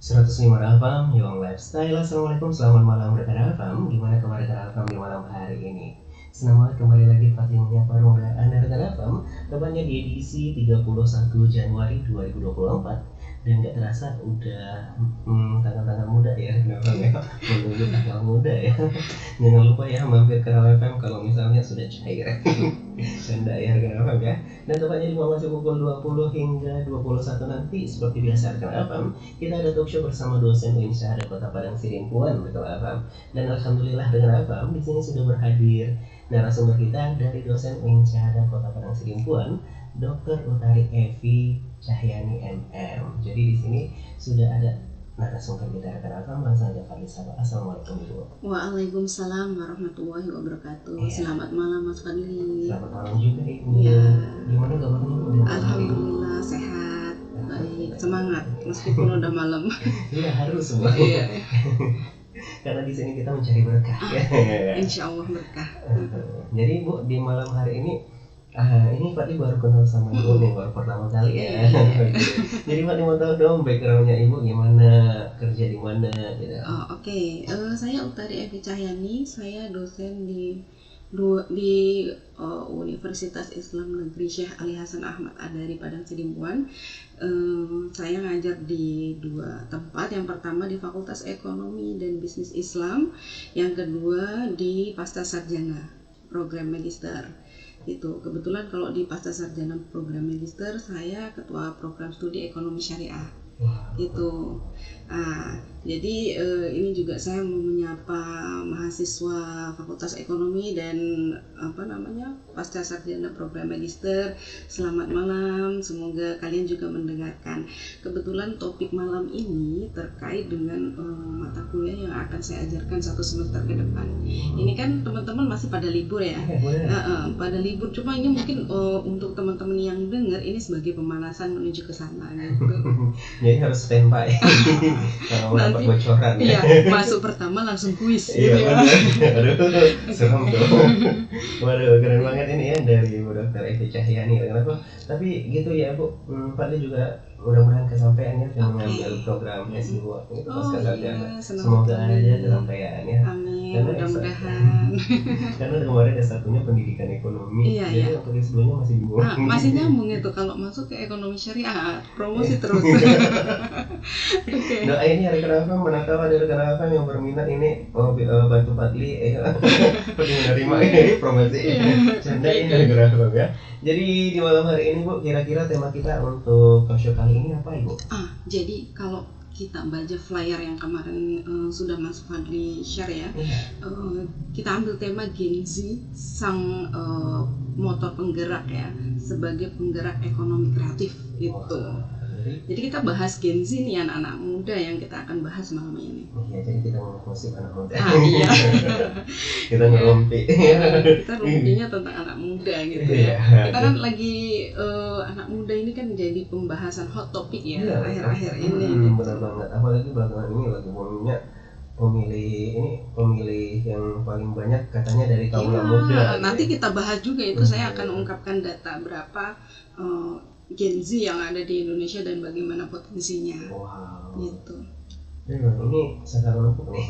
105 Alfam, Young Lifestyle. Assalamualaikum, selamat malam rekan Alfam. Gimana kabar rekan Alfam di malam hari ini? Senang banget kembali lagi Fatih menyapa ruang Anda rekan Alfam. Tepatnya di edisi 31 Januari 2024. Dan gak terasa udah tanggal-tanggal muda ya, menuju tanggal muda ya. Jangan lupa ya mampir ke Real FM kalau misalnya sudah cair. Canda ya rekan FM ya. Dan tepatnya di masih pukul 20 hingga 21 nanti seperti biasa rekan FM, kita ada talk show bersama dosen UIN Syahada Kota Padang Sidimpuan rekan FM. Dan alhamdulillah rekan FM di sini sudah berhadir narasumber kita dari dosen UIN Syahada Kota Padang Sidimpuan, Dr. Utari Evi Cahyani MM. Jadi di sini sudah ada narasumber kita rekan FM, langsung aja Fadli Saba. Assalamualaikum Ibu. Waalaikumsalam warahmatullahi wabarakatuh. Ya. Selamat malam Mas Fadli. Selamat malam juga Ibu. Ya. Gimana kabarnya Ibu? Alhamdulillah sehat, baik, semangat meskipun udah malam. Iya harus semua. Iya. Karena di sini kita mencari berkah. Insya Allah berkah. Jadi Bu, di malam hari ini Fadli baru kenal sama Ibu nih, baru pertama kali ya. Jadi Fadli mau tahu dong backgroundnya Ibu gimana, kerja di mana gitu. Oke. Saya Utari Evi Cahyani, saya dosen di Universitas Islam Negeri Syekh Ali Hasan Ahmad Adari Padang Sidimpuan. Saya ngajar di dua tempat. Yang pertama di Fakultas Ekonomi dan Bisnis Islam, yang kedua di Pascasarjana program magister. Itu kebetulan kalau di Pascasarjana program magister saya ketua program studi ekonomi syariah. Itu jadi ini juga saya mau menyapa mahasiswa Fakultas Ekonomi dan Pascasarjana program magister. Selamat malam, semoga kalian juga mendengarkan. Kebetulan topik malam ini terkait dengan mata kuliah yang akan saya ajarkan satu semester ke depan. Ini kan teman-teman masih pada libur ya, pada libur. Cuma ini mungkin untuk teman-teman yang dengar ini sebagai pemanasan menuju ke sana gitu. Jadi harus standby. Kalau dapat bocoran ya. Masuk pertama langsung kuis. Iya benar. Aduh, serem tuh. Waduh, keren banget ini ya dari Bu Dr. Evi Cahyani. Kenapa? Tapi gitu ya Bu, Fadli juga mudah-mudahan kesampaian ya mengambil program S2 itu Pascasarjana. Semoga aja kesampaian ya. Amin. Mudah-mudahan. Karena kemarin S1-nya pendidikan ekonomi. Iya, jadi untuk S2-nya masih bingung. Masih nyambung itu kalau masuk ke ekonomi syariah, promosi terus. Okay. Doain ya rekan Alfam, menatap ada rekan Alfam yang berminat ini bantu Fadli menerima ini promosi. Canda ini rekan Alfam ya. Jadi di malam hari ini Bu, kira-kira tema kita untuk talk show kali ini apa Ibu? Jadi kalau kita baca flyer yang kemarin sudah Mas Fadli share ya, kita ambil tema Gen Z, sang motor penggerak ya, sebagai penggerak ekonomi kreatif gitu. Jadi kita bahas Gen Z nih, anak-anak muda yang kita akan bahas malam ini. Iya, jadi kita ngomongin anak muda. Iya. Kita ngerumpi. Kita rumpinya tentang anak muda gitu ya. Kita kan lagi anak muda ini kan jadi pembahasan hot topic ya akhir-akhir ini. Benar banget. Apalagi belakangan ini lagi ngomongnya pemilih yang paling banyak katanya dari kaum muda. Nanti kita bahas juga itu. Saya akan ungkapkan data berapa Gen Z yang ada di Indonesia dan bagaimana potensinya. Wow. Gitu. Ini sekarang empuk nih.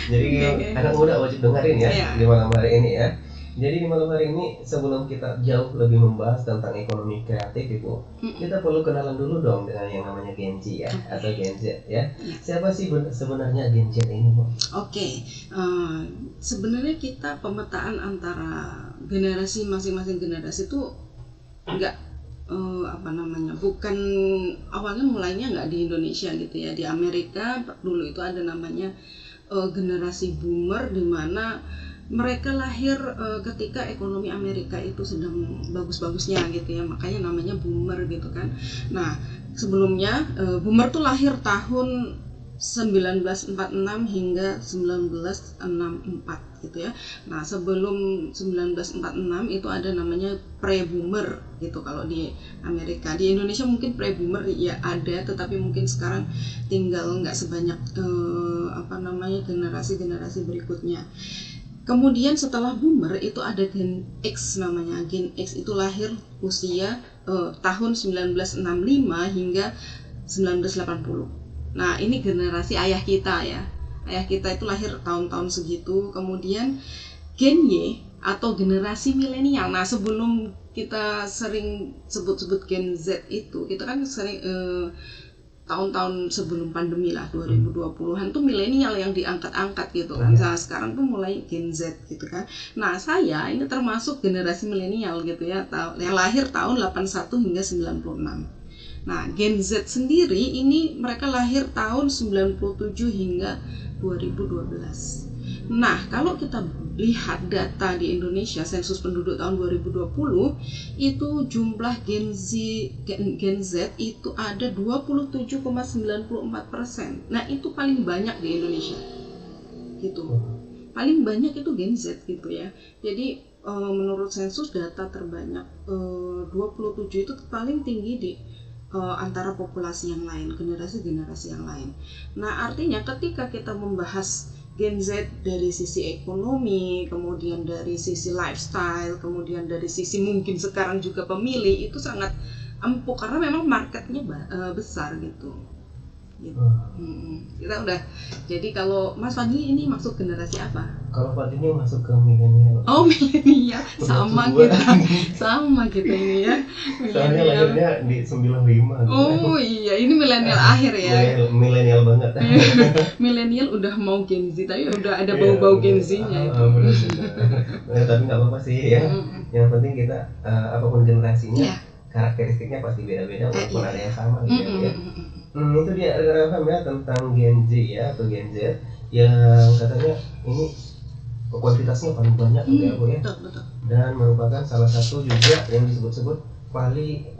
Jadi anak muda wajib dengerin ya di malam hari ini ya. Jadi di malam hari ini sebelum kita jauh lebih membahas tentang ekonomi kreatif Ibu, kita perlu kenalan dulu dong dengan yang namanya Gen Z ya, atau Gen Z ya. Siapa sih sebenarnya Gen Z ini Bu? Oke. Sebenarnya kita pemetaan antara generasi masing-masing generasi itu enggak bukan awalnya mulainya nggak di Indonesia gitu ya. Di Amerika dulu itu ada namanya generasi boomer, di mana mereka lahir ketika ekonomi Amerika itu sedang bagus-bagusnya gitu ya, makanya namanya boomer gitu kan. Nah sebelumnya boomer tuh lahir tahun 1946 hingga 1964 gitu ya. Nah sebelum 1946 itu ada namanya pre-boomer gitu kalau di Amerika. Di Indonesia mungkin pre-boomer ya ada, tetapi mungkin sekarang tinggal nggak sebanyak generasi-generasi berikutnya. Kemudian setelah boomer itu ada Gen X namanya. Gen X itu lahir usia tahun 1965 hingga 1980. Nah, ini generasi ayah kita ya. Ayah kita itu lahir tahun-tahun segitu. Kemudian Gen Y atau generasi milenial. Nah, sebelum kita sering sebut-sebut Gen Z itu, kita kan sering tahun-tahun sebelum pandemi lah, 2020-an tuh milenial yang diangkat-angkat gitu kan. Nah, sekarang tuh mulai Gen Z gitu kan. Nah, saya ini termasuk generasi milenial gitu ya, yang lahir tahun 81 hingga 96. Nah, Gen Z sendiri ini mereka lahir tahun 97 hingga 2012. Nah, kalau kita lihat data di Indonesia, sensus penduduk tahun 2020, itu jumlah Gen Z itu ada 27,94%. Nah, itu paling banyak di Indonesia. Gitu. Paling banyak itu Gen Z gitu ya. Jadi menurut sensus data terbanyak 27 itu paling tinggi di antara populasi yang lain, generasi-generasi yang lain. Nah, artinya ketika kita membahas Gen Z dari sisi ekonomi, kemudian dari sisi lifestyle, kemudian dari sisi mungkin sekarang juga pemilih, itu sangat empuk karena memang marketnya besar gitu. Kita udah. Jadi kalau Mas Fadli ini masuk generasi apa? Kalau Fadli ini masuk ke milenial. Oh, milenial. Sama kita ini ya. Soalnya lahirnya di 95 gitu. Oh iya, ini milenial akhir ya. Milenial banget. Milenial udah mau Gen Z, tapi udah ada bau-bau Gen Z-nya itu. Tapi nggak apa-apa sih ya. Yang penting kita apapun generasinya, karakteristiknya pasti beda-beda walaupun ada yang sama gitu ya. Itu dia rekan-rekan ya tentang Gen Z ya atau Gen Z yang katanya ini kuantitasnya paling banyak gitu ya Bu ya. Betul. Dan merupakan salah satu juga yang disebut-sebut paling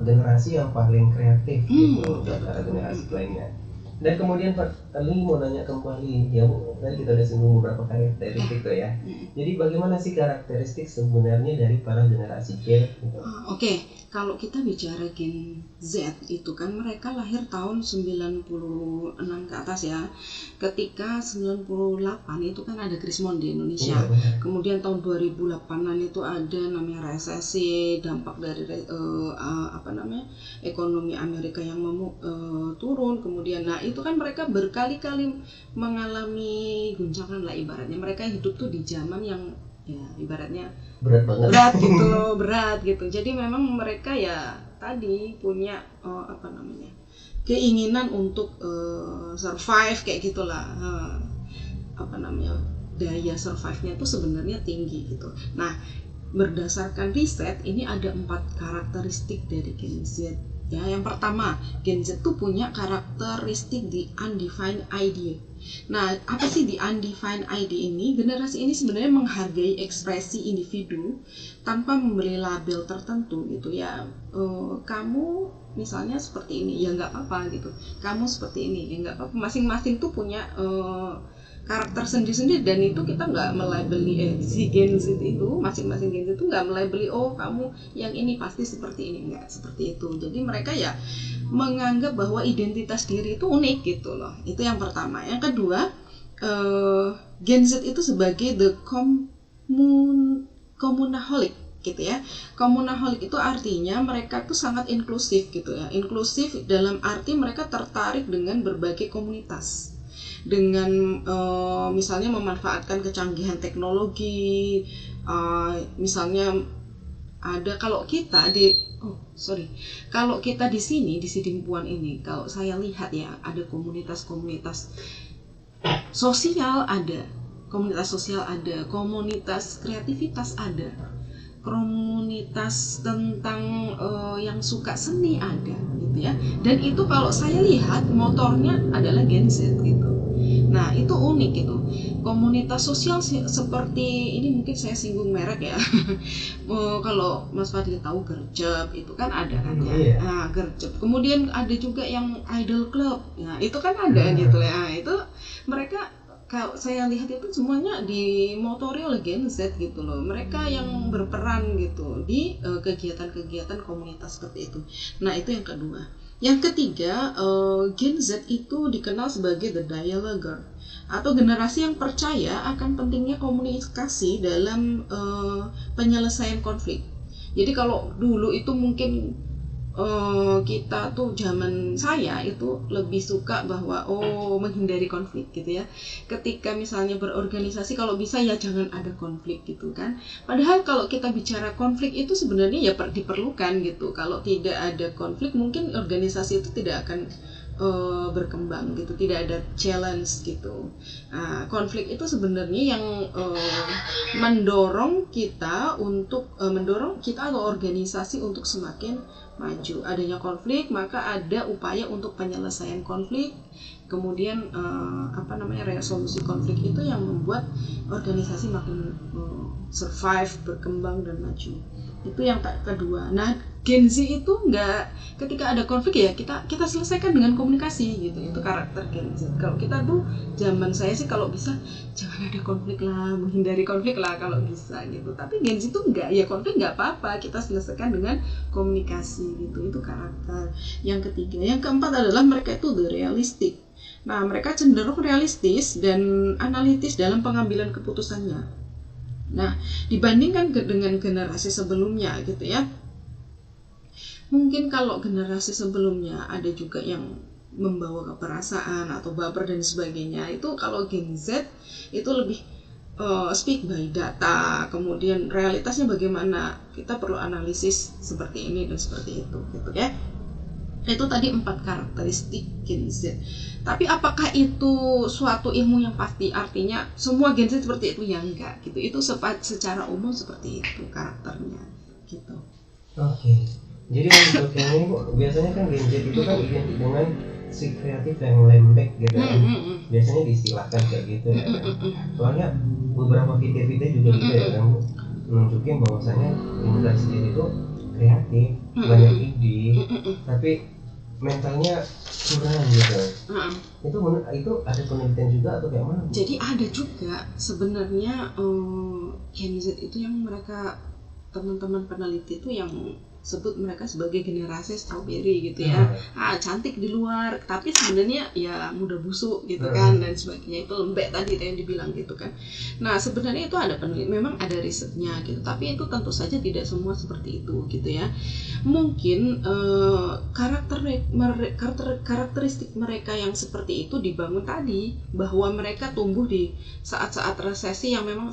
generasi yang paling kreatif gitu di antara generasi lainnya. Dan kemudian Pak Ali mau nanya kembali ya Bu, tadi kita udah singgung beberapa karakteristik tuh ya. Jadi bagaimana sih karakteristik sebenarnya dari para generasi Gen gitu? Oke, kalau kita bicara Gen Z itu kan mereka lahir tahun 96 ke atas ya. Ketika 98 itu kan ada Krismon di Indonesia. Kemudian tahun 2008-an itu ada namanya resesi, dampak dari ekonomi Amerika yang turun. Kemudian itu kan mereka berkali-kali mengalami guncangan lah ibaratnya. Mereka hidup tuh di zaman yang ya ibaratnya berat gitu. Jadi memang mereka ya tadi punya keinginan untuk survive kayak gitulah. Daya survive-nya itu sebenarnya tinggi gitu. Nah, berdasarkan riset ini ada 4 karakteristik dari Gen Z. Ya, yang pertama, Gen Z tuh punya karakteristik di undefined idea. Nah, apa sih di undefined idea ini? Generasi ini sebenarnya menghargai ekspresi individu tanpa memberi label tertentu gitu ya. Kamu misalnya seperti ini, ya nggak apa-apa gitu. Kamu seperti ini, ya nggak apa-apa. Masing-masing tuh punya karakter sendiri-sendiri dan itu kita nggak melabeli si Gen Z itu, masing-masing Gen Z itu nggak melabeli kamu yang ini pasti seperti ini, nggak seperti itu. Jadi mereka ya menganggap bahwa identitas diri itu unik gitu loh. Itu yang pertama. Yang kedua, Gen Z itu sebagai the communaholic gitu ya. Communaholic itu artinya mereka tuh sangat inklusif gitu ya. Inklusif dalam arti mereka tertarik dengan berbagai komunitas. Dengan misalnya memanfaatkan kecanggihan teknologi, misalnya ada kalau kita di sini di Sidimpuan ini, kalau saya lihat ya ada komunitas-komunitas sosial ada, komunitas kreativitas ada, komunitas tentang yang suka seni ada gitu ya. Dan itu kalau saya lihat motornya adalah Gen Z gitu. Nah, itu unik gitu. Komunitas sosial seperti ini mungkin saya singgung merek ya. Kalau Mas Fadli tahu Gercep itu kan ada kan ya. Nah, Gercep. Kemudian ada juga yang Idol Club. Nah, itu kan ada gitu ya. Nah, itu mereka kalau saya lihat itu semuanya dimotori oleh Gen Z gitu loh. Mereka yang berperan gitu di kegiatan-kegiatan komunitas seperti itu. Nah, itu yang kedua. Yang ketiga, Gen Z itu dikenal sebagai the dialoger atau generasi yang percaya akan pentingnya komunikasi dalam penyelesaian konflik. Jadi kalau dulu itu mungkin kita tuh zaman saya itu lebih suka bahwa menghindari konflik gitu ya. Ketika misalnya berorganisasi kalau bisa ya jangan ada konflik gitu kan. Padahal kalau kita bicara konflik itu sebenarnya ya diperlukan gitu. Kalau tidak ada konflik mungkin organisasi itu tidak akan berkembang gitu, tidak ada challenge gitu. Konflik itu sebenarnya yang mendorong kita atau organisasi untuk semakin maju. Adanya konflik maka ada upaya untuk penyelesaian konflik, kemudian resolusi konflik itu yang membuat organisasi makin survive, berkembang dan maju. Itu yang kedua. Nah, Gen Z itu ketika ada konflik ya kita selesaikan dengan komunikasi gitu. Itu karakter Gen Z. Kalau kita tuh zaman saya sih kalau bisa jangan ada konflik lah, menghindari konflik lah kalau bisa gitu. Tapi Gen Z itu enggak, ya konflik enggak apa-apa, kita selesaikan dengan komunikasi gitu. Itu karakter. Yang ketiga, yang keempat adalah mereka itu realistik. Nah, mereka cenderung realistis dan analitis dalam pengambilan keputusannya. Nah, dibandingkan dengan generasi sebelumnya gitu ya. Mungkin kalau generasi sebelumnya ada juga yang membawa keperasaan atau baper dan sebagainya. Itu kalau Gen Z itu lebih speak by data, kemudian realitasnya bagaimana. Kita perlu analisis seperti ini dan seperti itu gitu ya. Itu tadi 4 karakteristik Gen Z. Tapi apakah itu suatu ilmu yang pasti? Artinya semua Gen Z seperti itu? Ya enggak gitu. Itu secara umum seperti itu karakternya gitu. Oke. Jadi untuk yang ini biasanya kan Gen Z itu kan identik dengan si kreatif yang lembek gitu kan. Biasanya diistilahkan kayak gitu ya kan. Soalnya beberapa video-video juga gitu ya kan menunjukin bahwasanya generasi Z itu kreatif, banyak ide, tapi mentalnya kurang gitu. Itu ada penelitian juga atau kayak mana? Jadi ada juga sebenarnya Gen Z itu yang mereka teman-teman peneliti itu yang sebut mereka sebagai generasi strawberry gitu ya. Cantik di luar tapi sebenarnya ya mudah busuk gitu kan dan sebagainya, itu lembek tadi yang dibilang gitu kan. Nah, sebenarnya itu ada penelitian, memang ada risetnya gitu, tapi itu tentu saja tidak semua seperti itu gitu ya. Mungkin karakteristik mereka yang seperti itu dibangun tadi bahwa mereka tumbuh di saat-saat resesi yang memang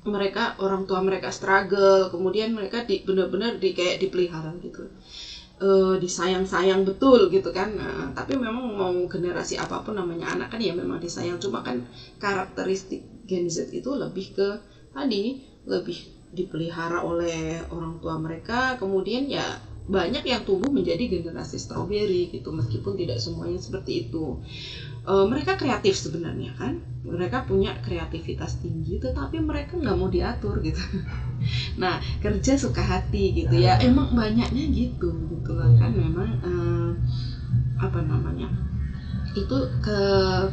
mereka, orang tua mereka struggle, kemudian mereka benar-benar kayak dipelihara gitu, disayang-sayang betul gitu kan. Nah, tapi memang mau generasi apapun namanya anak kan ya memang disayang, cuma kan karakteristik Gen Z itu lebih ke tadi, lebih dipelihara oleh orang tua mereka, kemudian ya banyak yang tumbuh menjadi generasi strawberry gitu, meskipun tidak semuanya seperti itu. Mereka kreatif sebenarnya kan, mereka punya kreativitas tinggi, tetapi mereka nggak mau diatur gitu. Nah, kerja suka hati gitu ya, emang banyaknya gitu lah kan, memang itu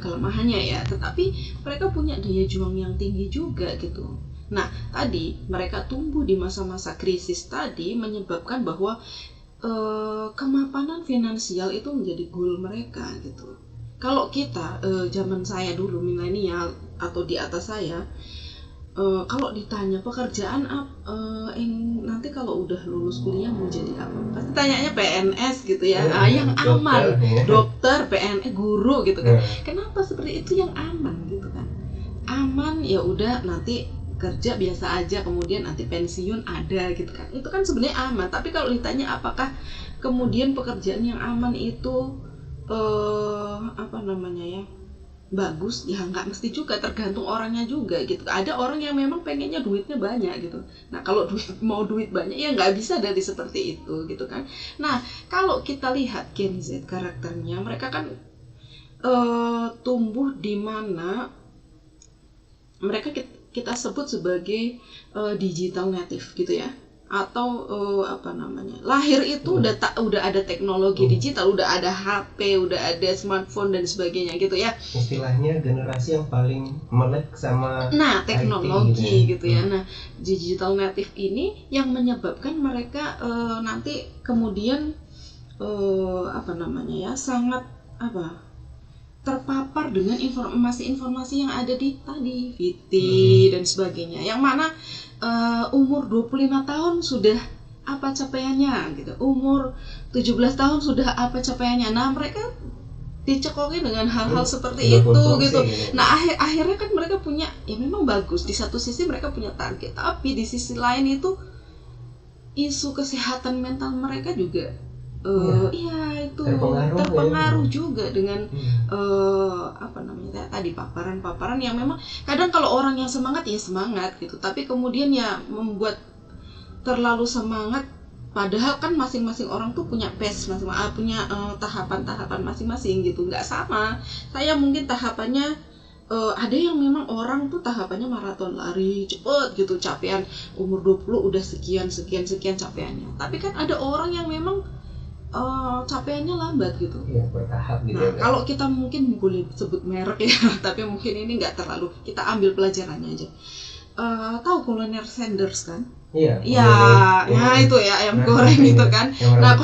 kelemahannya ya, tetapi mereka punya daya juang yang tinggi juga gitu. Nah, tadi mereka tumbuh di masa-masa krisis tadi menyebabkan bahwa kemapanan finansial itu menjadi goal mereka gitu. Kalau kita zaman saya dulu milenial atau di atas saya, kalau ditanya pekerjaan nanti kalau udah lulus kuliah mau jadi apa, pasti tanyanya PNS gitu ya. Yang aman, dokter, PNS, guru gitu kan. Kenapa seperti itu? Yang aman gitu kan. Aman ya udah, nanti kerja biasa aja, kemudian nanti pensiun ada gitu kan. Itu kan sebenarnya aman. Tapi kalau ditanya apakah kemudian pekerjaan yang aman itu bagus, ya nggak mesti juga, tergantung orangnya juga gitu. Ada orang yang memang pengennya duitnya banyak gitu. Nah, kalau mau duit banyak ya nggak bisa dari seperti itu gitu kan. Nah, kalau kita lihat Gen Z karakternya, mereka kan tumbuh di mana mereka kita sebut sebagai digital native gitu ya, atau lahir itu udah ada teknologi digital, udah ada HP, udah ada smartphone dan sebagainya gitu ya. Istilahnya generasi yang paling melek sama teknologi gitu ya. Nah, digital native ini yang menyebabkan mereka nanti kemudian sangat terpapar dengan informasi-informasi yang ada di tadi VT dan sebagainya, yang mana umur 25 tahun sudah apa capaiannya gitu. Umur 17 tahun sudah apa capaiannya. Nah, mereka dicekoki dengan hal-hal seperti itu gitu. Nah, akhirnya kan mereka punya, ya memang bagus. Di satu sisi mereka punya target, tapi di sisi lain itu isu kesehatan mental mereka juga itu terpengaruh juga dengan tadi paparan-paparan yang memang kadang kalau orang yang semangat ya semangat gitu, tapi kemudian ya membuat terlalu semangat, padahal kan masing-masing orang tuh punya pace masing-masing, punya tahapan-tahapan masing-masing gitu. Nggak sama, saya mungkin tahapannya ada yang memang orang tuh tahapannya maraton lari cepet gitu, capaian umur 20 udah sekian capaiannya. Tapi kan ada orang yang memang capaiannya lambat gitu. Iya, bertahap gitu. Nah, kalau kita mungkin boleh sebut merek ya, tapi mungkin ini nggak terlalu, kita ambil pelajarannya aja. Tahu Kolonel Sanders kan? Iya. Itu ya ayam goreng itu kan. Nah,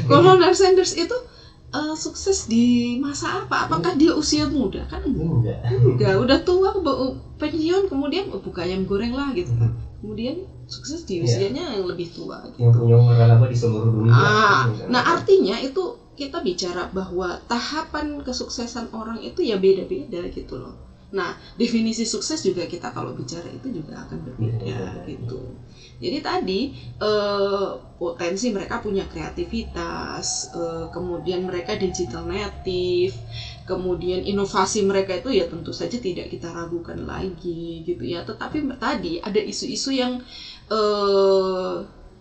Kolonel Sanders itu sukses di masa apa? Apakah dia usia muda? Kan enggak, udah tua, pensiun, kemudian buka ayam goreng lah gitu kan. Kemudian sukses di usianya yang lebih tua gitu. Yang punya waralaba di seluruh dunia. Nah, artinya itu kita bicara bahwa tahapan kesuksesan orang itu ya beda-beda gitu loh. Nah, definisi sukses juga kita kalau bicara itu juga akan berbeda gitu. Jadi tadi potensi mereka punya kreativitas, kemudian mereka digital native, kemudian inovasi mereka itu ya tentu saja tidak kita ragukan lagi gitu ya. Tetapi tadi ada isu-isu yang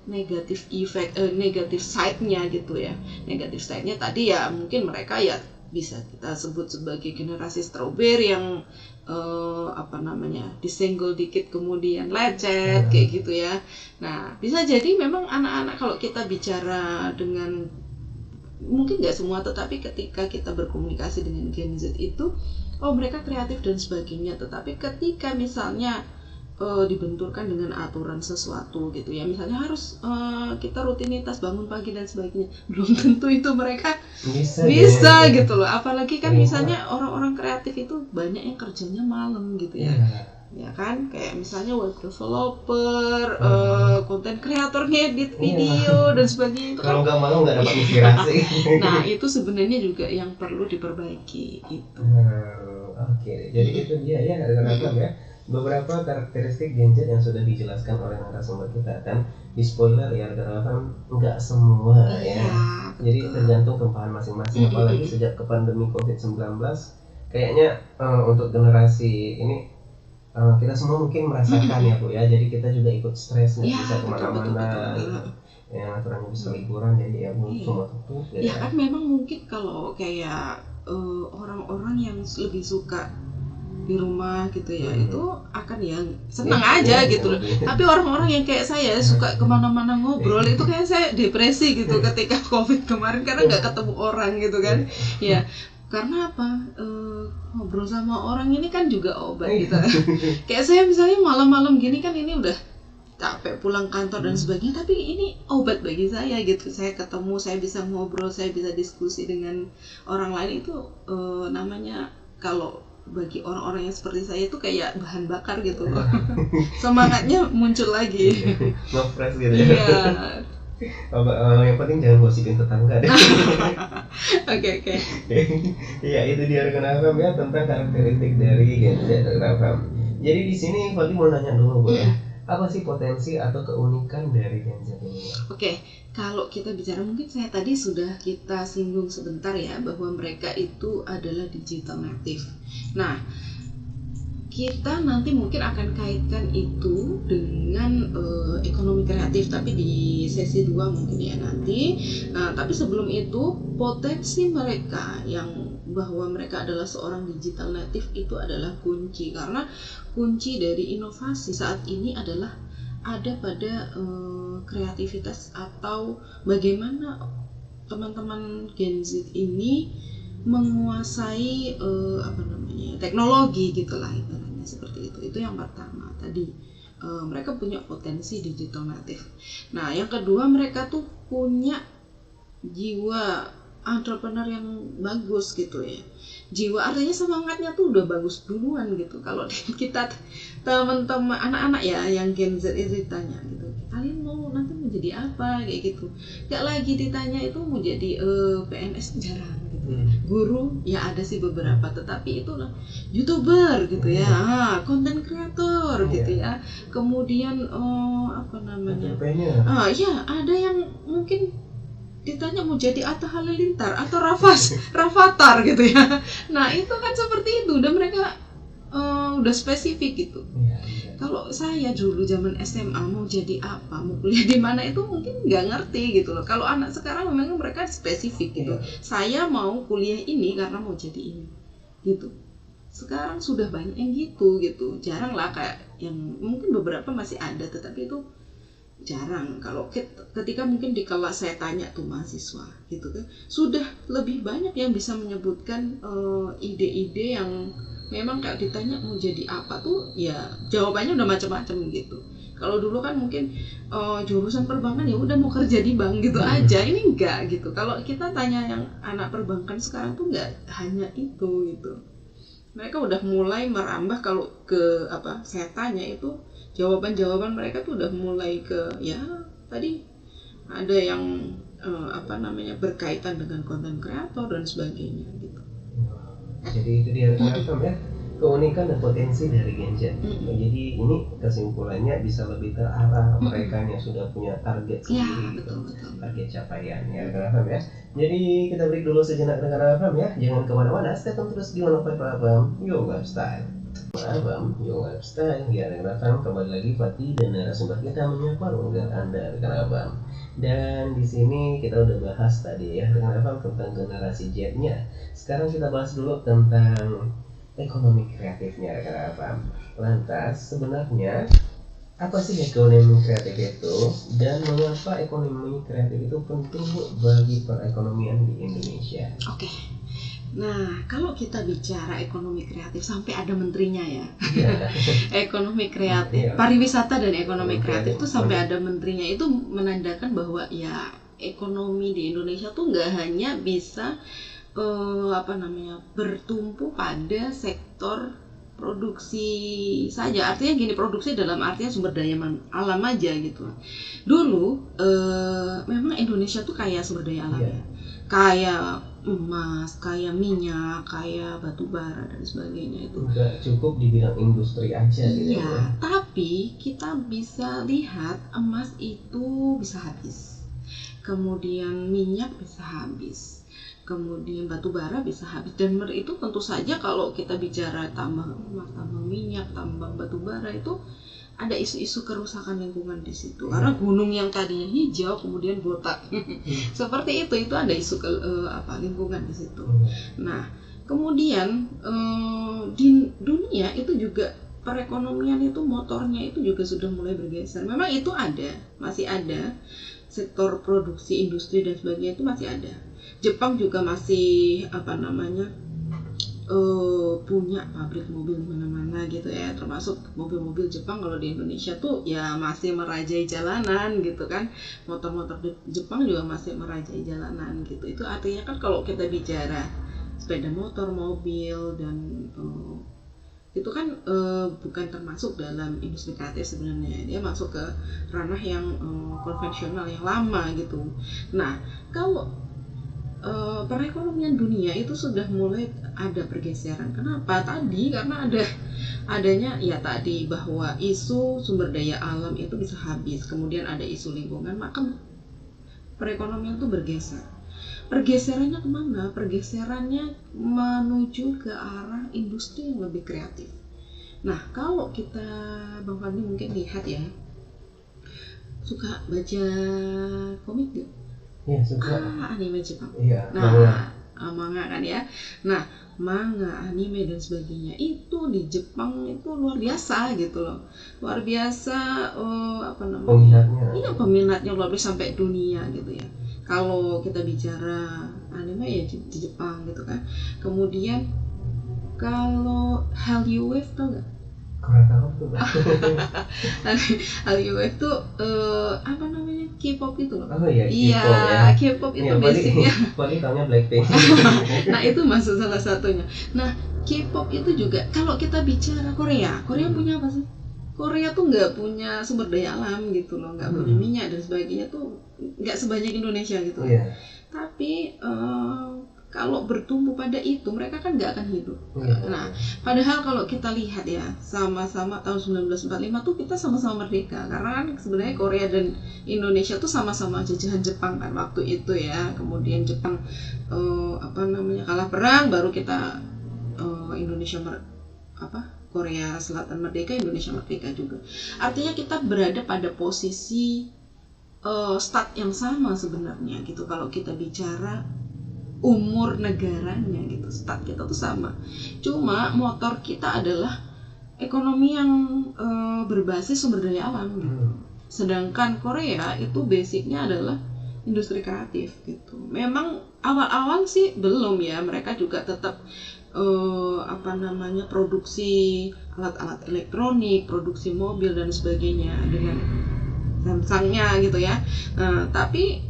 negatif side-nya gitu ya. Negatif side-nya tadi ya mungkin mereka ya bisa kita sebut sebagai generasi strawberry yang disenggol dikit kemudian lecet kayak gitu ya. Nah, bisa jadi memang anak-anak kalau kita bicara dengan, mungkin nggak semua, tetapi ketika kita berkomunikasi dengan Gen Z itu mereka kreatif dan sebagainya, tetapi ketika misalnya dibenturkan dengan aturan sesuatu gitu ya, misalnya harus kita rutinitas bangun pagi dan sebagainya, belum tentu itu mereka bisa gitu loh. Apalagi kan misalnya orang-orang kreatif itu banyak yang kerjanya malam gitu ya. Ya kan, kayak misalnya web developer, konten kreator, ngedit video dan sebagainya itu kalau nggak malam nggak dapat inspirasi. Nah, itu sebenarnya juga yang perlu diperbaiki itu. Oke, jadi itu dia ya rekan-rekan ya. Beberapa karakteristik Gen Z yang sudah dijelaskan oleh narasumber kita kan, di spoiler ya rekan-rekan, nggak semua ya. Jadi tergantung kempahan masing-masing. Apalagi sejak ke pandemi COVID-19 kayaknya untuk generasi ini kita semua mungkin merasakan ya Bu ya. Jadi kita juga ikut stres, nggak bisa kemana-mana gitu. Yang aturannya bisa liburan jadi ya semua tutup. Ya kan memang mungkin kalau kayak orang-orang yang lebih suka di rumah gitu ya, itu akan yang senang aja gitu loh. Tapi orang-orang yang kayak saya suka kemana-mana ngobrol, itu kayak saya depresi gitu ketika COVID kemarin karena nggak ketemu orang gitu kan. Ya karena apa, ngobrol sama orang ini kan juga obat gitu. Kayak saya misalnya malam-malam gini kan, ini udah capek pulang kantor dan sebagainya, tapi ini obat bagi saya gitu. Saya ketemu, saya bisa ngobrol, saya bisa diskusi dengan orang lain, itu namanya kalau bagi orang-orang yang seperti saya itu kayak bahan bakar gitu loh. Semangatnya muncul lagi. Fresh gitu ya. Iya. Yang penting jangan gosipin tetangga deh. Oke. Iya, itu dia rekan-rekan ya tentang karakteristik dari Gen Z rekan-rekan. Jadi di sini Fati mau nanya dulu Bu ya. Apa sih potensi atau keunikan dari Gen Z ini? Oke, kalau kita bicara, mungkin saya tadi sudah kita singgung sebentar ya, bahwa mereka itu adalah digital native. Nah, kita nanti mungkin akan kaitkan itu dengan ekonomi kreatif, tapi di sesi 2 mungkin ya nanti. Nah, tapi sebelum itu, potensi mereka yang bahwa mereka adalah seorang digital native itu adalah kunci, karena kunci dari inovasi saat ini adalah ada pada kreativitas, atau bagaimana teman-teman Gen Z ini menguasai teknologi gitulah ibaratnya seperti itu. Itu yang pertama tadi, mereka punya potensi digital native. Nah, yang kedua, mereka tuh punya jiwa entrepreneur yang bagus gitu ya. Jiwa artinya semangatnya tuh udah bagus duluan gitu. Kalau kita teman-teman anak-anak ya yang Gen Z itu ditanya gitu, kalian mau nanti menjadi jadi apa kayak gitu. Gak lagi ditanya itu mau jadi PNS, jarang gitu. Guru ya ada sih beberapa, tetapi itulah YouTuber gitu ya, konten kreator gitu ya. Kemudian apa namanya, ya ada yang mungkin ditanya mau jadi Atta Halilintar atau Rafathar gitu ya. Nah itu kan seperti itu, dan mereka udah spesifik gitu. Kalau saya dulu zaman SMA mau jadi apa, mau kuliah di mana itu mungkin nggak ngerti gitu loh. Kalau anak sekarang memang mereka spesifik gitu. Saya mau kuliah ini karena mau jadi ini gitu. Sekarang sudah banyak yang gitu. Jarang lah kayak yang mungkin beberapa masih ada, tetapi itu jarang. Kalau ketika mungkin di kelas saya tanya tuh mahasiswa gitu kan, sudah lebih banyak yang bisa menyebutkan ide-ide yang memang kayak ditanya mau jadi apa tuh ya jawabannya udah macam-macam gitu. Kalau dulu kan mungkin jurusan perbankan ya udah mau kerja di bank gitu aja. Ini enggak gitu. Kalau kita tanya yang anak perbankan sekarang tuh enggak hanya itu gitu. Mereka udah mulai merambah. Kalau ke apa saya tanya itu jawaban mereka tuh udah mulai ke ya tadi ada yang berkaitan dengan konten kreator dan sebagainya gitu. Jadi itu dia rekan-rekan ya, keunikan dan potensi dari Gen Z. Jadi ini kesimpulannya bisa lebih terarah mereka yang sudah punya target sendiri, betul. Target capaian ya rekan-rekan ya. Jadi kita break dulu sejenak rekan-rekan ya, jangan kemana-mana, stay tune terus di 105.8 Your Lifestyle. Your Lifestyle ya rekan-rekan, kembali lagi Fatih dan narasumber kita menyapa ruang Anda rekan-rekan. Dan di sini kita udah bahas tadi ya rekan-rekan tentang generasi Z-nya. Sekarang kita bahas dulu tentang ekonomi kreatifnya rekan-rekan. Lantas sebenarnya apa sih ekonomi kreatif itu dan mengapa ekonomi kreatif itu penting bagi perekonomian di Indonesia? Oke. Nah, kalau kita bicara ekonomi kreatif sampai ada menterinya ya. Ekonomi kreatif, pariwisata dan ekonomi kreatif itu sampai ada menterinya, itu menandakan bahwa ya ekonomi di Indonesia tuh nggak hanya bisa bertumpu pada sektor produksi saja. Artinya gini, produksi dalam artinya sumber daya alam aja gitu. Dulu memang Indonesia tuh kaya sumber daya alam ya. Kayak emas, kayak minyak, kayak batu bara dan sebagainya itu. Udah cukup di bidang industri aja gitu ya. Tapi kita bisa lihat emas itu bisa habis. Kemudian minyak bisa habis. Kemudian batu bara bisa habis, dan itu tentu saja kalau kita bicara tambang emas, tambang minyak, tambang batu bara itu ada isu-isu kerusakan lingkungan di situ. Karena gunung yang tadinya hijau kemudian botak. Seperti itu ada isu lingkungan di situ. Nah, kemudian di dunia itu juga perekonomian itu motornya itu juga sudah mulai bergeser. Memang itu masih ada sektor produksi industri dan sebagainya itu masih ada. Jepang juga masih punya pabrik mobil di mana-mana gitu ya, termasuk mobil-mobil Jepang. Kalau di Indonesia tuh ya masih merajai jalanan gitu kan, motor-motor Jepang juga masih merajai jalanan gitu. Itu artinya kan kalau kita bicara sepeda motor, mobil dan itu kan bukan termasuk dalam industri kreatif sebenarnya, dia masuk ke ranah yang konvensional yang lama gitu. Nah, kalau perekonomian dunia itu sudah mulai ada pergeseran. Kenapa? Tadi karena adanya ya tadi bahwa isu sumber daya alam itu bisa habis, kemudian ada isu lingkungan, maka perekonomian itu bergeser. Pergeserannya kemana? Pergeserannya menuju ke arah industri yang lebih kreatif. Nah, kalau kita Bang Fadli mungkin lihat ya, suka baca komik gak? Ya, suka. Anime Jepang. Iya, manga kan ya. Nah, manga, anime dan sebagainya itu di Jepang itu luar biasa gitu loh. Luar biasa peminatnya. Iya, peminatnya luar biasa sampai dunia gitu ya. Kalau kita bicara anime ya di Jepang gitu kan. Kemudian kalau Hallyu Wave tau gak? Kurang tahu tuh. Hallyu Wave tuh K-pop itu loh. Oh iya, K-pop itu basicnya. Paling taunya Blackpink. Nah, itu masuk salah satunya. Nah, K-pop itu juga kalau kita bicara Korea punya apa sih? Korea tuh nggak punya sumber daya alam gitu loh, nggak punya minyak dan sebagainya tuh nggak sebanyak Indonesia gitu. Tapi kalau bertumbuh pada itu mereka kan nggak akan hidup. Nah, padahal kalau kita lihat ya, sama-sama tahun 1945 tuh kita sama-sama merdeka, karena kan sebenarnya Korea dan Indonesia tuh sama-sama jajahan Jepang kan waktu itu ya. Kemudian Jepang kalah perang, baru kita Indonesia Korea Selatan merdeka, Indonesia merdeka juga. Artinya kita berada pada posisi start yang sama sebenarnya gitu. Kalau kita bicara umur negaranya gitu, start kita tuh sama. Cuma motor kita adalah ekonomi yang berbasis sumber daya alam gitu. Sedangkan Korea itu basicnya adalah industri kreatif gitu. Memang awal-awal sih belum ya, mereka juga tetap produksi alat-alat elektronik, produksi mobil dan sebagainya dengan Samsungnya gitu ya. Tapi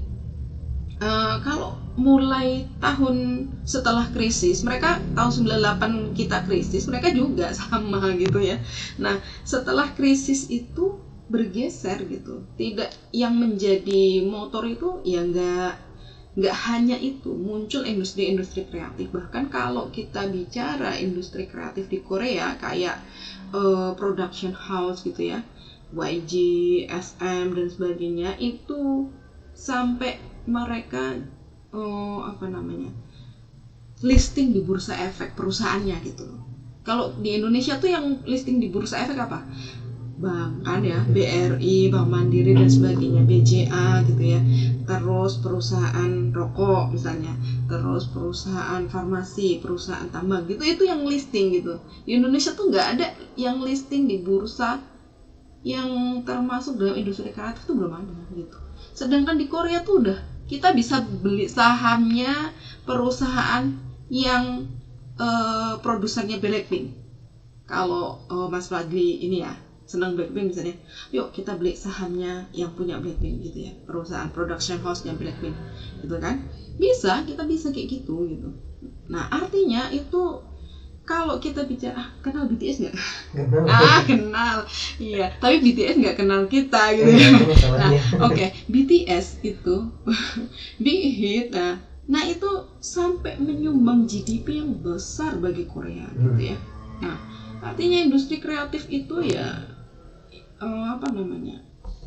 kalau mulai tahun setelah krisis, mereka tahun 98 kita krisis, mereka juga sama gitu ya. Nah, setelah krisis itu bergeser gitu. Tidak, yang menjadi motor itu ya nggak hanya itu, muncul industri-industri kreatif. Bahkan kalau kita bicara industri kreatif di Korea kayak production house gitu ya, YG, SM dan sebagainya, itu sampai mereka listing di bursa efek perusahaannya gitu loh. Kalau di Indonesia tuh yang listing di bursa efek apa? Bank kan ya, BRI, Bank Mandiri dan sebagainya, BCA gitu ya. Terus perusahaan rokok misalnya, terus perusahaan farmasi, perusahaan tambang gitu, itu yang listing gitu. Di Indonesia tuh nggak ada yang listing di bursa yang termasuk dalam industri kreatif tuh belum ada gitu. Sedangkan di Korea tuh udah, kita bisa beli sahamnya perusahaan yang produsernya Blackpink. Kalau Mas Fadli ini ya senang Blackpink misalnya, yuk kita beli sahamnya yang punya Blackpink gitu ya, perusahaan production house-nya Blackpink gitu kan. Kita bisa kayak gitu. Nah, artinya itu kalau kita bicara, kenal BTS nggak? Kenal. Iya, tapi BTS nggak kenal kita gitu. Nah, BTS itu big hit. Nah, itu sampai menyumbang GDP yang besar bagi Korea gitu ya. Nah, artinya industri kreatif itu ya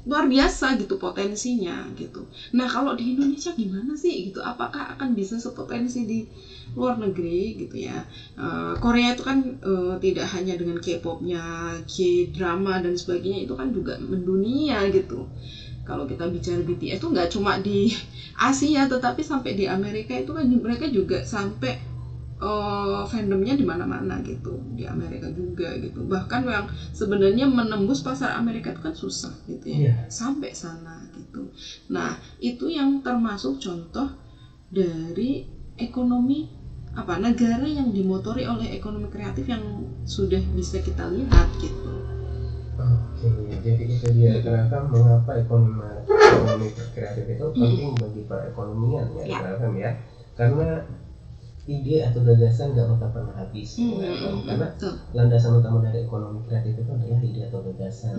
luar biasa gitu potensinya gitu. Nah, kalau di Indonesia gimana sih gitu? Apakah akan bisa sepotensi di luar negeri gitu ya? Korea itu kan tidak hanya dengan K-popnya, K-drama dan sebagainya, itu kan juga mendunia gitu. Kalau kita bicara BTS itu nggak cuma di Asia, tetapi sampai di Amerika itu kan mereka juga sampai fandomnya di mana-mana gitu, di Amerika juga gitu. Bahkan yang sebenarnya menembus pasar Amerika itu kan susah gitu ya, sampai sana gitu. Nah, itu yang termasuk contoh dari ekonomi negara yang dimotori oleh ekonomi kreatif yang sudah bisa kita lihat gitu. Jadi itu dia kenapa mengapa ekonomi kreatif itu penting bagi perekonomian ya, kenapa ya? Karena ide atau gagasan nggak bakal pernah habis, karena landasan utama dari ekonomi kreatif itu adalah ide atau gagasan,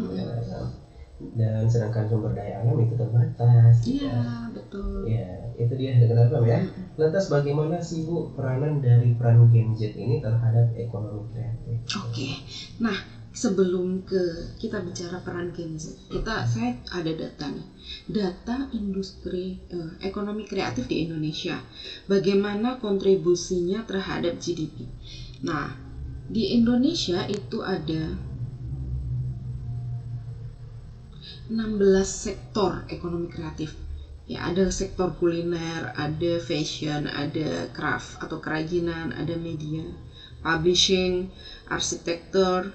dan sedangkan sumber daya alam itu terbatas. Iya, betul. Ya, itu dia kenapa ya. Lantas bagaimana sih Bu peran Gen Z ini terhadap ekonomi kreatif? Nah, sebelum kita bicara peran Gen Z, saya ada data nih. Data industri ekonomi kreatif di Indonesia. Bagaimana kontribusinya terhadap GDP. Nah, di Indonesia itu ada 16 sektor ekonomi kreatif. Ya, ada sektor kuliner, ada fashion, ada craft atau kerajinan, ada media, publishing, arsitektur,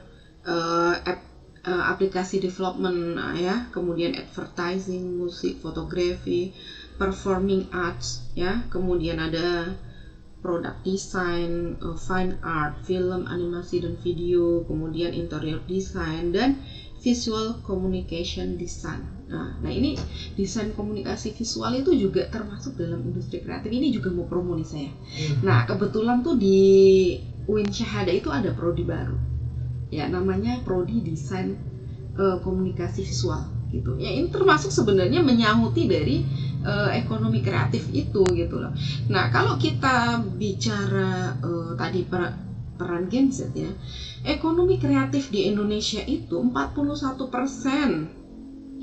aplikasi development ya, kemudian advertising, musik, fotografi, performing arts ya, kemudian ada product design, fine art, film, animasi dan video, kemudian interior design dan visual communication design. Nah, ini desain komunikasi visual itu juga termasuk dalam industri kreatif. Ini juga mau promo nih saya. Nah, kebetulan tuh di UIN Syahada itu ada prodi baru. Ya, namanya prodi desain komunikasi visual gitu. Ya ini termasuk sebenarnya menyahuti dari ekonomi kreatif itu gitu loh. Nah kalau kita bicara tadi peran Gen Z ya, ekonomi kreatif di Indonesia itu 41%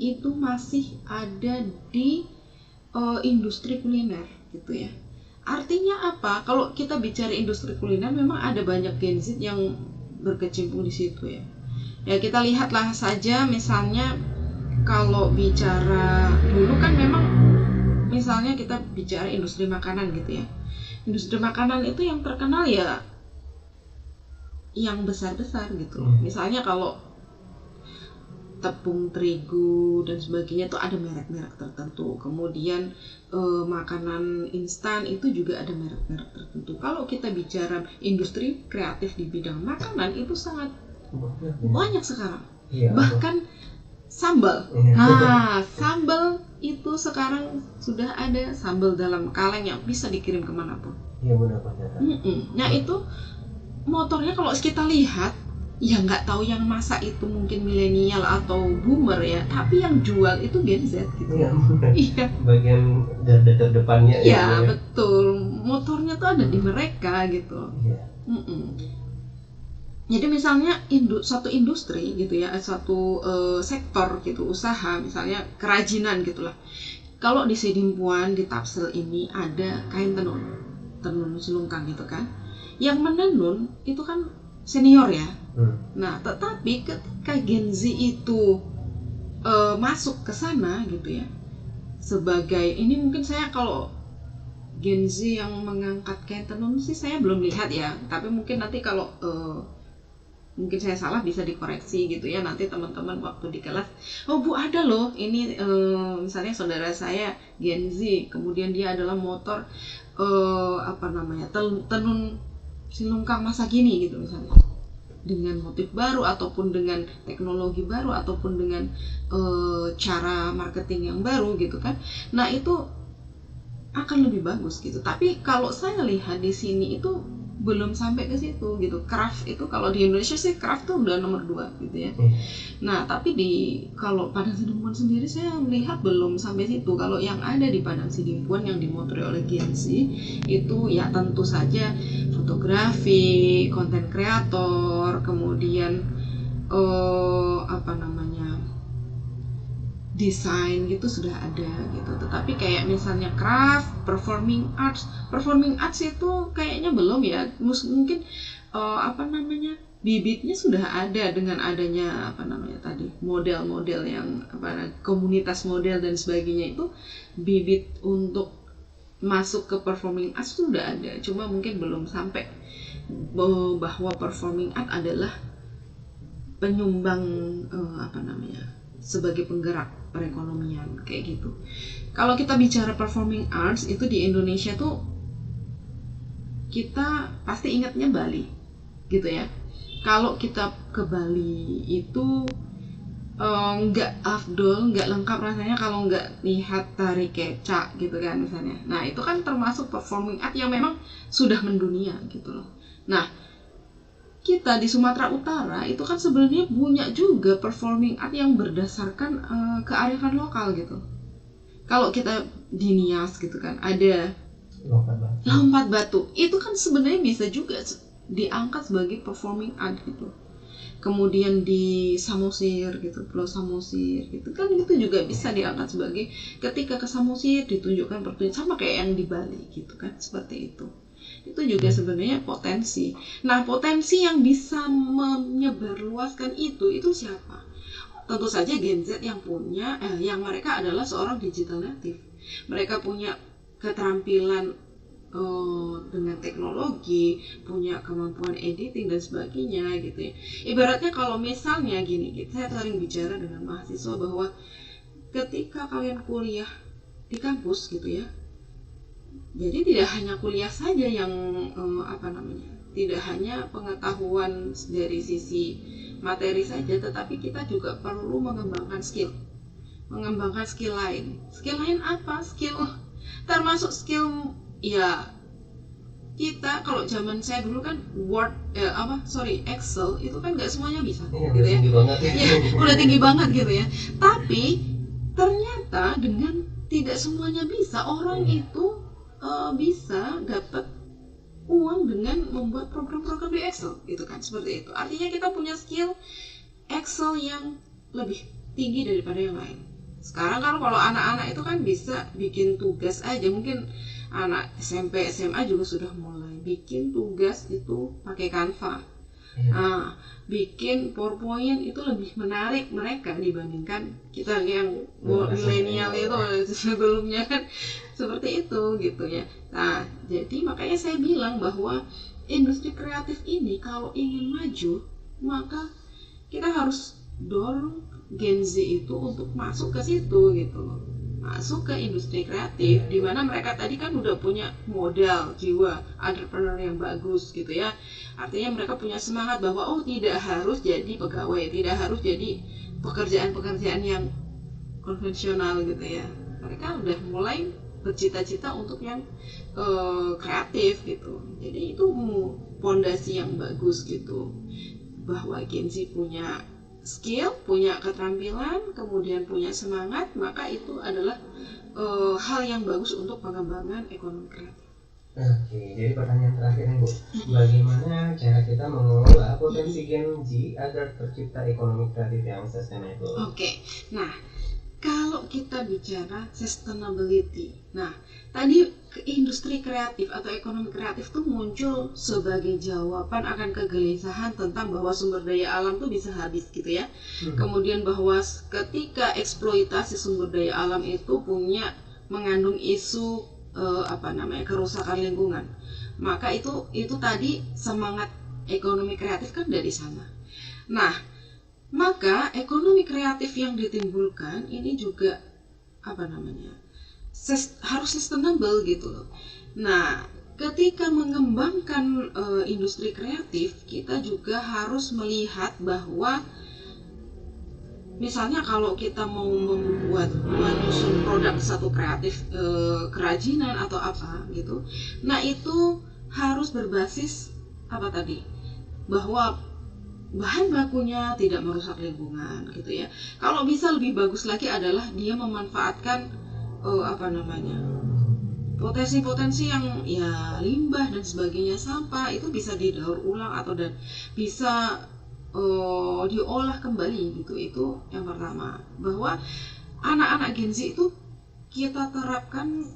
itu masih ada di industri kuliner gitu ya. Artinya apa? Kalau kita bicara industri kuliner, memang ada banyak Gen Z yang berkecimpung di situ ya. Ya kita lihatlah saja misalnya kalau bicara dulu kan memang misalnya kita bicara industri makanan gitu ya. Industri makanan itu yang terkenal ya yang besar-besar gitu. Misalnya kalau tepung terigu dan sebagainya itu ada merek-merek tertentu. Kemudian makanan instan itu juga ada merek-merek tertentu. Kalau kita bicara industri kreatif di bidang makanan itu sangat banyak sekarang. Bahkan sambal. Nah, sambal itu sekarang sudah ada sambal dalam kaleng yang bisa dikirim kemanapun. Iya benar Pak. Nah itu motornya kalau kita lihat ya nggak tahu yang masak itu mungkin milenial atau boomer ya, tapi yang jual itu Gen Z gitu. Iya. Bagian garda terdepannya. Iya betul. Motornya tuh ada di mereka gitu. Iya. Jadi misalnya satu industri gitu ya, satu sektor gitu, usaha misalnya kerajinan gitulah. Kalau di Sidimpuan di Tapsel ini ada kain tenun selungkang gitu kan. Yang menenun itu kan senior ya. Nah, tetapi ketika Gen Z itu masuk ke sana gitu ya, sebagai ini mungkin saya kalau Gen Z yang mengangkat kain tenun sih saya belum lihat ya, tapi mungkin nanti kalau mungkin saya salah bisa dikoreksi gitu ya nanti teman-teman waktu di kelas. Oh Bu, ada loh ini misalnya saudara saya Gen Z, kemudian dia adalah motor tenun silungkang masa kini gitu misalnya, dengan motif baru ataupun dengan teknologi baru ataupun dengan cara marketing yang baru gitu kan. Nah itu akan lebih bagus gitu. Tapi kalau saya lihat di sini itu belum sampai ke situ gitu. Craft itu kalau di Indonesia sih craft tuh udah nomor 2 gitu ya. Nah tapi kalau Padang Sidimpuan sendiri saya melihat belum sampai situ. Kalau yang ada di Padang Sidimpuan yang dimotori oleh Gen Z itu ya tentu saja fotografi, konten kreator, kemudian desain gitu sudah ada gitu. Tetapi kayak misalnya craft, performing arts itu kayaknya belum ya. Mungkin bibitnya sudah ada dengan adanya model-model yang komunitas model dan sebagainya, itu bibit untuk masuk ke performing arts sudah ada. Cuma mungkin belum sampai bahwa performing art adalah penyumbang sebagai penggerak perekonomian kayak gitu. Kalau kita bicara performing arts itu di Indonesia tuh kita pasti ingatnya Bali gitu ya. Kalau kita ke Bali itu nggak afdol, nggak lengkap rasanya kalau nggak lihat tari kecak gitu kan misalnya. Nah itu kan termasuk performing art yang memang sudah mendunia gitu loh. Nah kita di Sumatera Utara itu kan sebenarnya punya juga performing art yang berdasarkan kearifan lokal gitu. Kalau kita di Nias gitu kan ada lompat batu, itu kan sebenarnya bisa juga diangkat sebagai performing art gitu. Kemudian di Samosir gitu, Pulau Samosir gitu kan, itu juga bisa diangkat sebagai ketika ke Samosir ditunjukkan pertunjukan sama kayak yang di Bali gitu kan, seperti itu. Itu juga sebenarnya potensi. Nah, potensi yang bisa menyebarluaskan itu siapa? Tentu saja Gen Z yang punya, yang mereka adalah seorang digital native. Mereka punya keterampilan dengan teknologi, punya kemampuan editing dan sebagainya gitu ya. Ibaratnya kalau misalnya gini, saya sering bicara dengan mahasiswa bahwa ketika kalian kuliah di kampus gitu ya, jadi tidak hanya kuliah saja yang tidak hanya pengetahuan dari sisi materi saja, tetapi kita juga perlu mengembangkan skill lain. Skill lain apa? Skill termasuk skill ya kita kalau zaman saya dulu kan Excel itu kan nggak semuanya bisa Iya, gitu udah ya. tinggi banget ya. Ya, udah tinggi banget gitu ya. Tapi ternyata dengan tidak semuanya bisa, orang itu bisa dapat uang dengan membuat program-program di Excel gitu kan, seperti itu. Artinya kita punya skill Excel yang lebih tinggi daripada yang lain. Sekarang kan kalau anak-anak itu kan bisa bikin tugas aja, mungkin anak SMP SMA juga sudah mulai bikin tugas itu pakai Canva. Nah, bikin PowerPoint itu lebih menarik mereka dibandingkan kita yang milenial itu sebelumnya kan seperti itu gitu ya. Nah, jadi makanya saya bilang bahwa industri kreatif ini kalau ingin maju, maka kita harus dorong Gen Z itu untuk masuk ke situ gitu loh, masuk ke industri kreatif, di mana mereka tadi kan udah punya modal jiwa entrepreneur yang bagus gitu ya. Artinya mereka punya semangat bahwa tidak harus jadi pegawai, tidak harus jadi pekerjaan-pekerjaan yang konvensional gitu ya. Mereka udah mulai bercita-cita untuk yang kreatif gitu. Jadi itu pondasi yang bagus gitu, bahwa Gen Z punya skill, punya keterampilan, kemudian punya semangat, maka itu adalah hal yang bagus untuk pengembangan ekonomi kreatif. Oke, jadi pertanyaan terakhir nih Bu, bagaimana cara kita mengelola potensi Gen Z agar tercipta ekonomi kreatif yang sustainable? Oke, nah kalau kita bicara sustainability, nah tadi industri kreatif atau ekonomi kreatif tuh muncul sebagai jawaban akan kegelisahan tentang bahwa sumber daya alam tuh bisa habis gitu ya. Kemudian bahwa ketika eksploitasi sumber daya alam itu mengandung isu kerusakan lingkungan, maka itu tadi semangat ekonomi kreatif kan dari sana. Nah, maka ekonomi kreatif yang ditimbulkan ini juga harus sustainable gitu loh. Nah, ketika mengembangkan industri kreatif, kita juga harus melihat bahwa misalnya kalau kita mau menyusun produk satu kreatif, kerajinan atau apa gitu, nah itu harus berbasis bahwa bahan bakunya tidak merusak lingkungan gitu ya. Kalau bisa lebih bagus lagi adalah dia memanfaatkan potensi-potensi yang ya limbah dan sebagainya, sampah itu bisa didaur ulang dan bisa diolah kembali gitu. Itu yang pertama, bahwa anak-anak Gen Z itu kita terapkan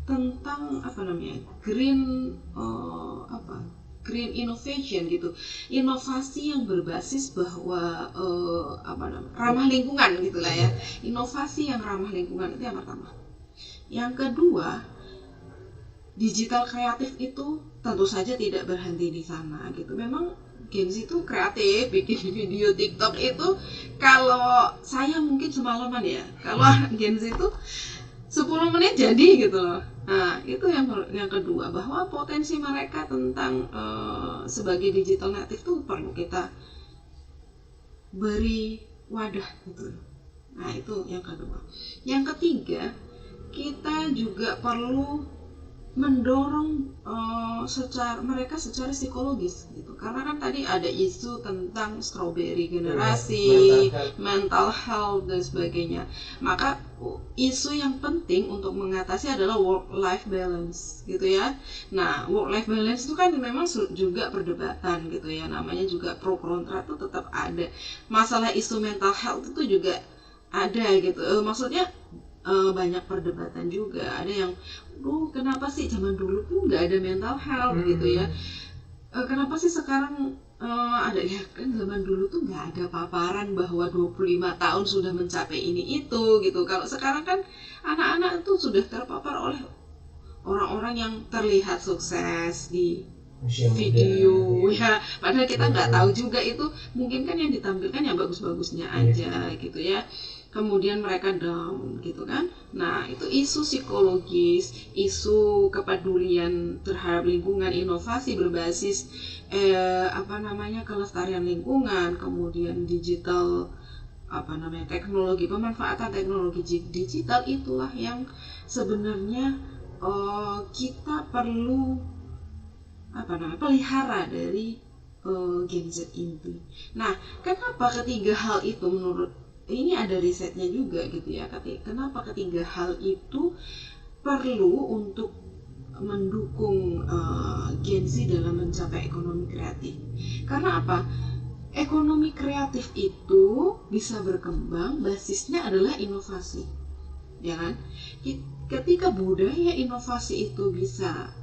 tentang green innovation gitu, inovasi yang berbasis bahwa ramah lingkungan gitulah ya, inovasi yang ramah lingkungan, itu yang pertama. Yang kedua, digital kreatif itu tentu saja tidak berhenti di sana gitu. Memang Gen Z itu kreatif, bikin video TikTok itu kalau saya mungkin semalaman ya, kalau Gen Z itu 10 menit jadi gitu loh. Nah, itu yang kedua, bahwa potensi mereka tentang sebagai digital native tuh perlu kita beri wadah gitu. Nah, itu yang kedua. Yang ketiga, kita juga perlu mendorong mereka secara psikologis gitu, karena kan tadi ada isu tentang strawberry generasi, mental health dan sebagainya. Maka isu yang penting untuk mengatasi adalah work-life balance gitu ya. Nah, work-life balance itu kan memang juga perdebatan gitu ya, namanya juga pro kontra itu tetap ada. Masalah isu mental health itu juga ada gitu, maksudnya banyak perdebatan juga. Ada yang kenapa sih zaman dulu tuh nggak ada mental health gitu ya, kenapa sih sekarang ada ya, kan zaman dulu tuh nggak ada paparan bahwa 25 tahun sudah mencapai ini itu gitu. Kalau sekarang kan anak-anak tuh sudah terpapar oleh orang-orang yang terlihat sukses di video ya, padahal kita nggak tahu juga itu mungkin kan yang ditampilkan yang bagus-bagusnya aja gitu ya. Kemudian mereka down gitu kan. Nah, itu isu psikologis, isu kepedulian terhadap lingkungan, inovasi berbasis kelestarian lingkungan, kemudian digital teknologi, pemanfaatan teknologi digital, itulah yang sebenarnya kita perlu pelihara dari Gen Z ini. Nah, kenapa ketiga hal itu menurut ini ada risetnya juga gitu ya. Kenapa ketiga hal itu perlu untuk mendukung Gen Z dalam mencapai ekonomi kreatif? Karena apa? Ekonomi kreatif itu bisa berkembang, basisnya adalah inovasi, ya kan? Ketika budaya inovasi itu bisa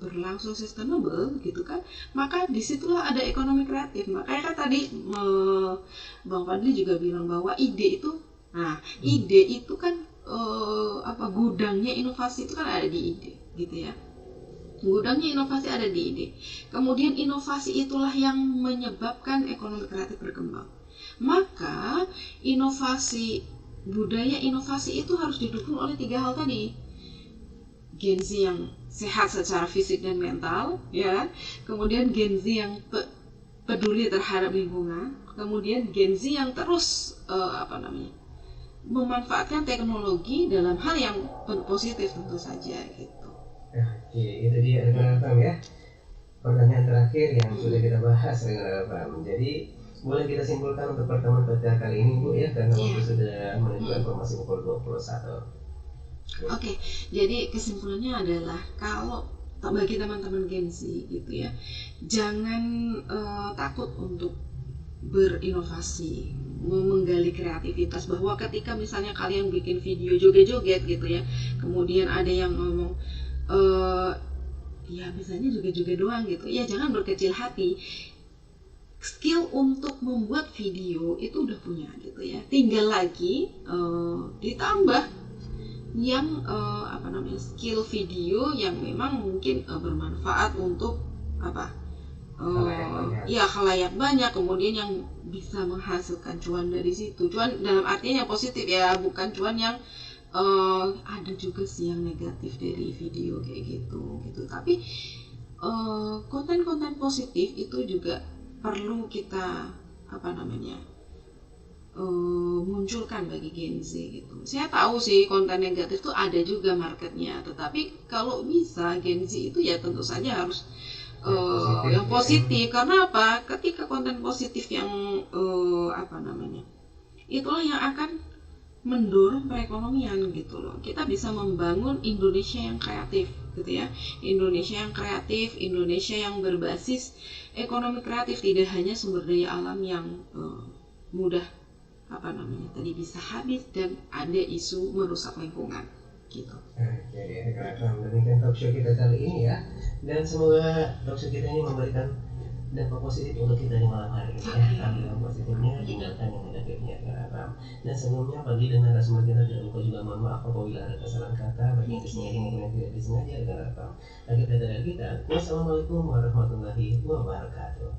berlangsung sustainable gitu kan, maka disitulah ada ekonomi kreatif. Makanya kan tadi Bang Fadli juga bilang bahwa ide itu kan gudangnya inovasi itu kan ada di ide gitu ya. Gudangnya inovasi ada di ide. Kemudian inovasi itulah yang menyebabkan ekonomi kreatif berkembang. Maka budaya inovasi itu harus didukung oleh tiga hal tadi. Gen Z yang sehat secara fisik dan mental, ya. Kemudian Gen Z yang peduli terhadap lingkungan. Kemudian Gen Z yang terus memanfaatkan teknologi dalam hal yang positif tentu saja gitu. Oke, itu dia rekan-rekan ya. Pertanyaan terakhir yang sudah kita bahas rekan-rekan. Jadi boleh kita simpulkan untuk pertemuan kita kali ini Bu ya, karena waktu sudah menunjukkan informasi pukul 21. Oke, jadi kesimpulannya adalah kalau bagi teman-teman Gen Z gitu ya, jangan takut untuk berinovasi, menggali kreativitas. Bahwa ketika misalnya kalian bikin video joget-joget gitu ya, kemudian ada yang ngomong ya misalnya joget-joget doang gitu, ya jangan berkecil hati. Skill untuk membuat video itu udah punya gitu ya, tinggal lagi ditambah yang skill video yang memang mungkin bermanfaat untuk khalayak banyak, kemudian yang bisa menghasilkan cuan dari situ. Cuan dalam artinya yang positif ya, bukan cuan yang ada juga sih yang negatif dari video kayak gitu. Tapi konten-konten positif itu juga perlu kita munculkan bagi Gen Z gitu. Saya tahu sih konten negatif itu ada juga marketnya, tetapi kalau bisa Gen Z itu ya tentu saja harus yang positif. Karena apa? Ketika konten positif yang itulah yang akan mendorong perekonomian gitu loh. Kita bisa membangun Indonesia yang kreatif gitu ya. Indonesia yang kreatif, Indonesia yang berbasis ekonomi kreatif, tidak hanya sumber daya alam yang mudah tadi bisa habis dan ada isu merusak lingkungan gitu. Oke, rekan-rekan, demikian talk show kita kali ini ya. Dan semoga talk show kita ini memberikan dampak positif untuk kita di malam hari ini ya. Ambil yang positifnya, tinggalkan yang negatifnya rekan-rekan. Dan sebelumnya bagi dan narasumber kita tidak lupa juga mohon maaf apabila ada kesalahan kata, baik yang disengaja maupun yang tidak disengaja rekan-rekan. Akhir kata dari kita, wassalamualaikum warahmatullahi wabarakatuh.